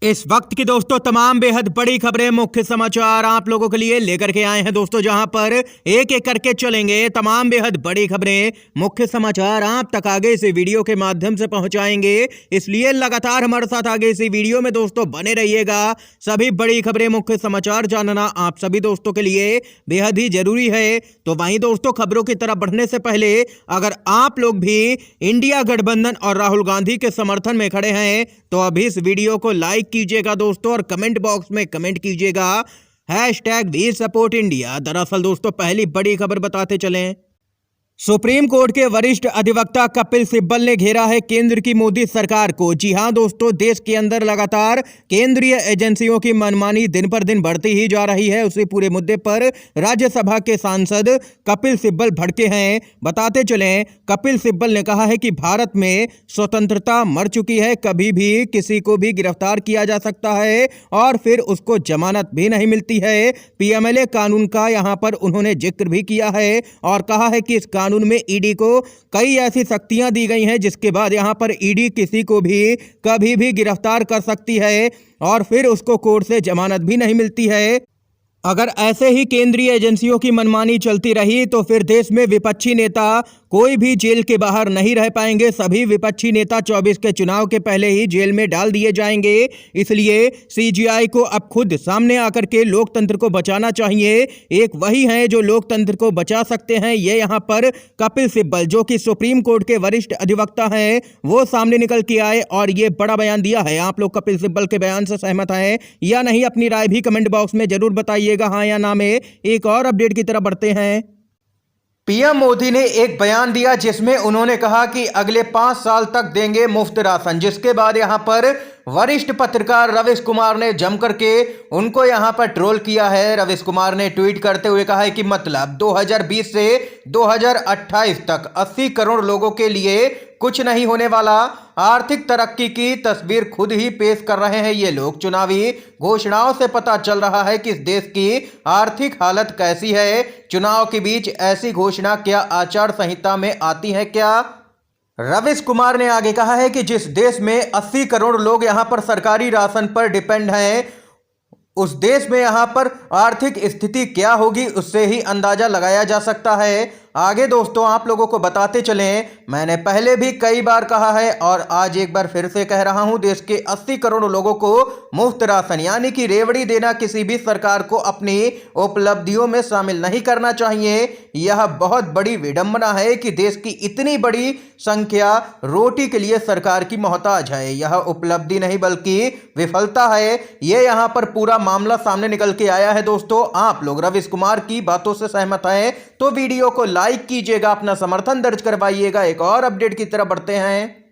इस वक्त की दोस्तों तमाम बेहद बड़ी खबरें, मुख्य समाचार आप लोगों के लिए लेकर के आए हैं दोस्तों, जहां पर एक एक करके चलेंगे। तमाम बेहद बड़ी खबरें, मुख्य समाचार आप तक आगे इस वीडियो के माध्यम से पहुंचाएंगे, इसलिए लगातार हमारे साथ आगे इस वीडियो में दोस्तों बने रहिएगा। सभी बड़ी खबरें, मुख्य समाचार जानना आप सभी दोस्तों के लिए बेहद ही जरूरी है। तो वहीं दोस्तों खबरों की तरफ बढ़ने से पहले अगर आप लोग भी इंडिया गठबंधन और राहुल गांधी के समर्थन में खड़े हैं तो अभी इस वीडियो को लाइक कीजिएगा दोस्तों, और कमेंट बॉक्स में कमेंट कीजिएगा #वी सपोर्ट इंडिया। दरअसल दोस्तों पहली बड़ी खबर बताते चलें। सुप्रीम कोर्ट के वरिष्ठ अधिवक्ता कपिल सिब्बल ने घेरा है केंद्र की मोदी सरकार को। जी हां दोस्तों, देश के अंदर लगातार केंद्रीय एजेंसियों की मनमानी दिन पर दिन बढ़ती ही जा रही है। उसी पूरे मुद्दे पर राज्यसभा के सांसद कपिल सिब्बल भड़के हैं। बताते चलें, कपिल सिब्बल ने कहा है कि भारत में स्वतंत्रता मर चुकी है, कभी भी किसी को भी गिरफ्तार किया जा सकता है और फिर उसको जमानत भी नहीं मिलती है। पीएमएलए कानून का यहां पर उन्होंने जिक्र भी किया है और कहा है कि इस कानून में ईडी को कई ऐसी शक्तियां दी गई हैं जिसके बाद यहां पर ईडी किसी को भी कभी भी गिरफ्तार कर सकती है और फिर उसको कोर्ट से जमानत भी नहीं मिलती है। अगर ऐसे ही केंद्रीय एजेंसियों की मनमानी चलती रही तो फिर देश में विपक्षी नेता कोई भी जेल के बाहर नहीं रह पाएंगे। सभी विपक्षी नेता 24 के चुनाव के पहले ही जेल में डाल दिए जाएंगे। इसलिए सीजीआई को अब खुद सामने आकर के लोकतंत्र को बचाना चाहिए। एक वही हैं जो लोकतंत्र को बचा सकते हैं। ये यहाँ पर कपिल सिब्बल, जो कि सुप्रीम कोर्ट के वरिष्ठ अधिवक्ता हैं, वो सामने निकल के आए और ये बड़ा बयान दिया है। आप लोग कपिल सिब्बल के बयान से सहमत हैं या नहीं? अपनी राय भी कमेंट बॉक्स में जरूर बताइएगा, हाँ या ना में। एक और अपडेट की तरफ बढ़ते हैं। पीएम मोदी ने एक बयान दिया जिसमें उन्होंने कहा कि अगले 5 साल तक देंगे मुफ्त राशन, जिसके बाद यहां पर वरिष्ठ पत्रकार रवीश कुमार ने जमकर के उनको यहां पर ट्रोल किया है। रवीश कुमार ने ट्वीट करते हुए कहा है कि मतलब 2020 से 2028 तक 80 करोड़ लोगों के लिए कुछ नहीं होने वाला। आर्थिक तरक्की की तस्वीर खुद ही पेश कर रहे हैं ये लोग। चुनावी घोषणाओं से पता चल रहा है कि इस देश की आर्थिक हालत कैसी है। चुनाव के बीच ऐसी घोषणा क्या आचार संहिता में आती है क्या? रवीश कुमार ने आगे कहा है कि जिस देश में 80 करोड़ लोग यहां पर सरकारी राशन पर डिपेंड हैं, उस देश में यहां पर आर्थिक स्थिति क्या होगी उससे ही अंदाजा लगाया जा सकता है। आगे दोस्तों आप लोगों को बताते चलें, मैंने पहले भी कई बार कहा है और आज एक बार फिर से कह रहा हूं, देश के 80 करोड़ लोगों को मुफ्त राशन यानी कि रेवड़ी देना किसी भी सरकार को अपनी उपलब्धियों में शामिल नहीं करना चाहिए। यह बहुत बड़ी विडंबना है कि देश की इतनी बड़ी संख्या रोटी के लिए सरकार की मोहताज है। यह उपलब्धि नहीं बल्कि विफलता है। यह यहां पर पूरा मामला सामने निकल के आया है। दोस्तों आप लोग रवीश कुमार की बातों से सहमत हैं तो वीडियो को लाइक कीजिएगा, अपना समर्थन दर्ज करवाइएगा। एक और अपडेट की तरफ बढ़ते हैं।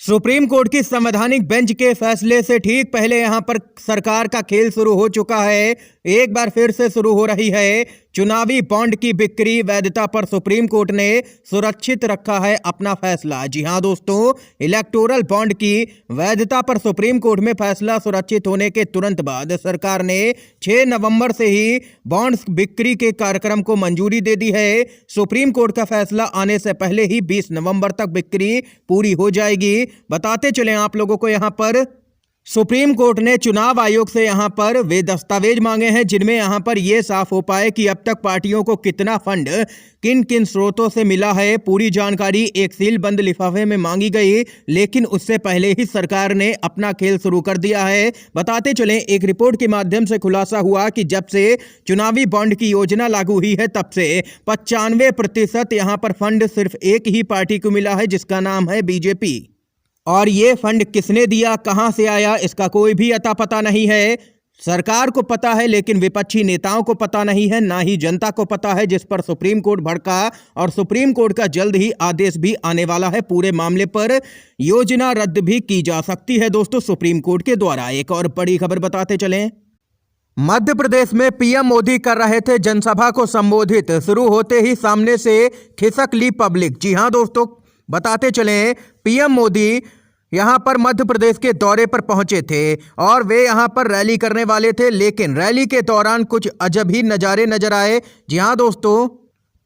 सुप्रीम कोर्ट की संवैधानिक बेंच के फैसले से ठीक पहले यहां पर सरकार का खेल शुरू हो चुका है। एक बार फिर से शुरू हो रही है। चुनावी बॉन्ड की बिक्री वैधता पर सुप्रीम कोर्ट ने सुरक्षित रखा है अपना फैसला। जी हां दोस्तों, इलेक्टोरल बॉन्ड की वैधता पर सुप्रीम कोर्ट में फैसला सुरक्षित होने के तुरंत बाद सरकार ने 6 नवंबर से ही बॉन्ड्स बिक्री के कार्यक्रम को मंजूरी दे दी है। सुप्रीम कोर्ट का फैसला आने से पहले ही 20 नवंबर तक बिक्री पूरी हो जाएगी। बताते चलें आप लोगों को, यहां पर सुप्रीम कोर्ट ने चुनाव आयोग से यहां पर वे दस्तावेज मांगे हैं जिनमें यहां पर यह साफ हो पाए कि अब तक पार्टियों को कितना फंड किन किन स्रोतों से मिला है। पूरी जानकारी एक सील बंद लिफाफे में मांगी गई, लेकिन उससे पहले ही सरकार ने अपना खेल शुरू कर दिया है। बताते चलें, एक रिपोर्ट के माध्यम से खुलासा हुआ कि जब से चुनावी बॉन्ड की योजना लागू हुई है तब से 95% यहां पर फंड सिर्फ एक ही पार्टी को मिला है, जिसका नाम है बीजेपी। और ये फंड किसने दिया, कहां से आया, इसका कोई भी अता पता नहीं है। सरकार को पता है लेकिन विपक्षी नेताओं को पता नहीं है, ना ही जनता को पता है, जिस पर सुप्रीम कोर्ट भड़का और सुप्रीम कोर्ट का जल्द ही आदेश भी आने वाला है। पूरे मामले पर योजना रद्द भी की जा सकती है दोस्तों सुप्रीम कोर्ट के द्वारा। एक और बड़ी खबर बताते चलें। मध्य प्रदेश में पीएम मोदी कर रहे थे जनसभा को संबोधित, शुरू होते ही सामने से खिसक ली पब्लिक। जी हां दोस्तों, बताते चलें, पीएम मोदी यहां पर मध्य प्रदेश के दौरे पर पहुंचे थे और वे यहां पर रैली करने वाले थे, लेकिन रैली के दौरान कुछ अजब ही नज़ारे नजर आए। जी हां दोस्तों,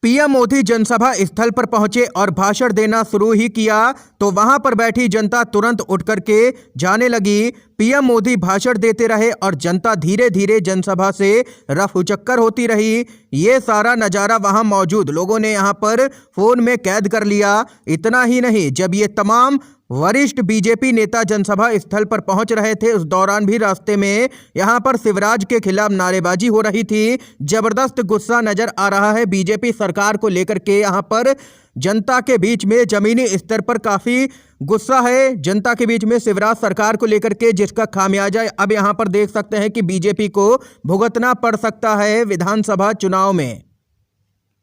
पीएम मोदी जनसभा स्थल पर पहुंचे और भाषण देना शुरू ही किया तो वहां पर बैठी जनता तुरंत उठ करके जाने लगी। पीएम मोदी भाषण देते रहे और जनता धीरे धीरे जनसभा से रफूचक्कर होती रही। ये सारा नज़ारा वहां मौजूद लोगों ने यहां पर फोन में कैद कर लिया। इतना ही नहीं, जब ये तमाम वरिष्ठ बीजेपी नेता जनसभा स्थल पर पहुंच रहे थे, उस दौरान भी रास्ते में यहां पर शिवराज के खिलाफ नारेबाजी हो रही थी। जबरदस्त गुस्सा नजर आ रहा है बीजेपी सरकार को लेकर के। यहां पर जनता के बीच में जमीनी स्तर पर काफी गुस्सा है जनता के बीच में शिवराज सरकार को लेकर के, जिसका खामियाजा अब यहां पर देख सकते हैं कि बीजेपी को भुगतना पड़ सकता है विधानसभा चुनाव में।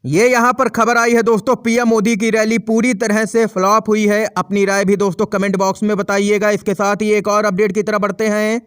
ये यहां पर खबर आई है दोस्तों, पीएम मोदी की रैली पूरी तरह से फ्लॉप हुई है। अपनी राय भी दोस्तों कमेंट बॉक्स में बताइएगा। इसके साथ ही एक और अपडेट की तरफ बढ़ते हैं।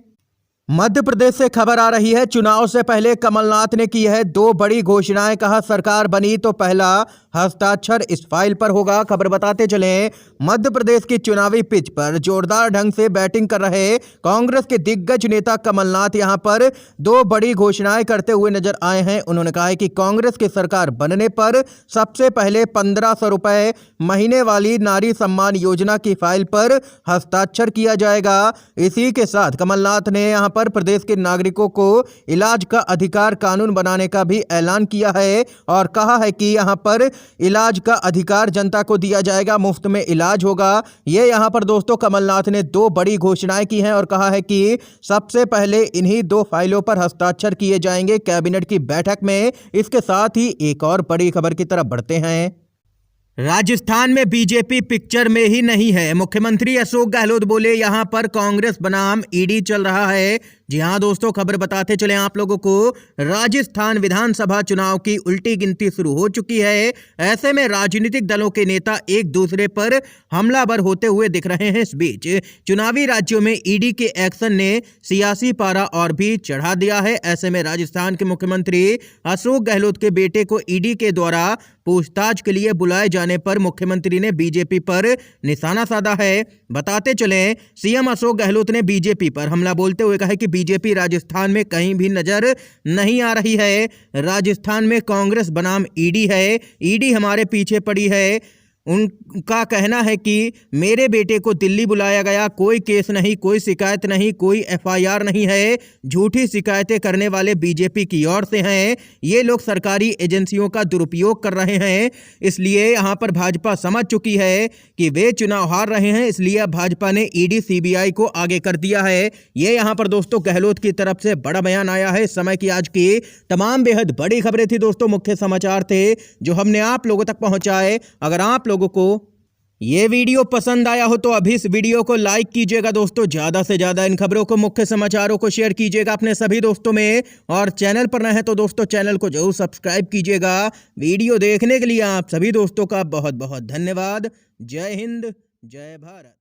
मध्य प्रदेश से खबर आ रही है, चुनाव से पहले कमलनाथ ने की है 2 बड़ी घोषणाएं। कहा सरकार बनी तो पहला हस्ताक्षर इस फाइल पर होगा। खबर बताते चलें, मध्य प्रदेश की चुनावी पिच पर जोरदार ढंग से बैटिंग कर रहे कांग्रेस के दिग्गज नेता कमलनाथ यहां पर 2 बड़ी घोषणाएं करते हुए नजर आए हैं। उन्होंने कहा है कि कांग्रेस की सरकार बनने पर सबसे पहले 1500 रुपए महीने वाली नारी सम्मान योजना की फाइल पर हस्ताक्षर किया जाएगा। इसी के साथ कमलनाथ ने यहां पर प्रदेश के नागरिकों को इलाज का अधिकार कानून बनाने का भी ऐलान किया है और कहा है कि यहां पर इलाज का अधिकार जनता को दिया जाएगा, मुफ्त में इलाज होगा। ये यहां पर दोस्तों कमलनाथ ने 2 बड़ी घोषणाएं की हैं और कहा है कि सबसे पहले इन्हीं 2 फाइलों पर हस्ताक्षर किए जाएंगे कैबिनेट की बैठक में। इसके साथ ही एक और बड़ी खबर की तरफ बढ़ते हैं। राजस्थान में बीजेपी पिक्चर में ही नहीं है। मुख्यमंत्री अशोक गहलोत बोले यहां पर कांग्रेस बनाम ईडी चल रहा है। जी हां दोस्तों, खबर बताते चले आप लोगों को, राजस्थान विधानसभा चुनाव की उल्टी गिनती शुरू हो चुकी है। ऐसे में राजनीतिक दलों के नेता एक दूसरे पर हमलावर होते हुए दिख रहे हैं। इस बीच चुनावी राज्यों में ईडी के एक्शन ने सियासी पारा और भी चढ़ा दिया है। ऐसे में राजस्थान के मुख्यमंत्री अशोक गहलोत के बेटे को ईडी के द्वारा पूछताछ के लिए बुलाए जाने पर मुख्यमंत्री ने बीजेपी पर निशाना साधा है। बताते चलें, सीएम अशोक गहलोत ने बीजेपी पर हमला बोलते हुए कहा कि बीजेपी राजस्थान में कहीं भी नजर नहीं आ रही है। राजस्थान में कांग्रेस बनाम ईडी है, ईडी हमारे पीछे पड़ी है। उनका कहना है कि मेरे बेटे को दिल्ली बुलाया गया, कोई केस नहीं, कोई शिकायत नहीं, कोई एफआईआर नहीं है। झूठी शिकायतें करने वाले बीजेपी की ओर से हैं। ये लोग सरकारी एजेंसियों का दुरुपयोग कर रहे हैं। इसलिए यहां पर भाजपा समझ चुकी है कि वे चुनाव हार रहे हैं, इसलिए अब भाजपा ने ईडी सीबीआई को आगे कर दिया है। ये यहां पर दोस्तों गहलोत की तरफ से बड़ा बयान आया है। इस समय की आज की तमाम बेहद बड़ी खबरें थी दोस्तों, मुख्य समाचार थे जो हमने आप लोगों तक पहुंचाए। अगर आप लोगों को ये वीडियो पसंद आया हो तो अभी इस वीडियो को लाइक कीजिएगा दोस्तों। ज्यादा से ज्यादा इन खबरों को, मुख्य समाचारों को शेयर कीजिएगा अपने सभी दोस्तों में, और चैनल पर नए हैं तो दोस्तों चैनल को जरूर सब्सक्राइब कीजिएगा। वीडियो देखने के लिए आप सभी दोस्तों का बहुत बहुत धन्यवाद। जय हिंद, जय भारत।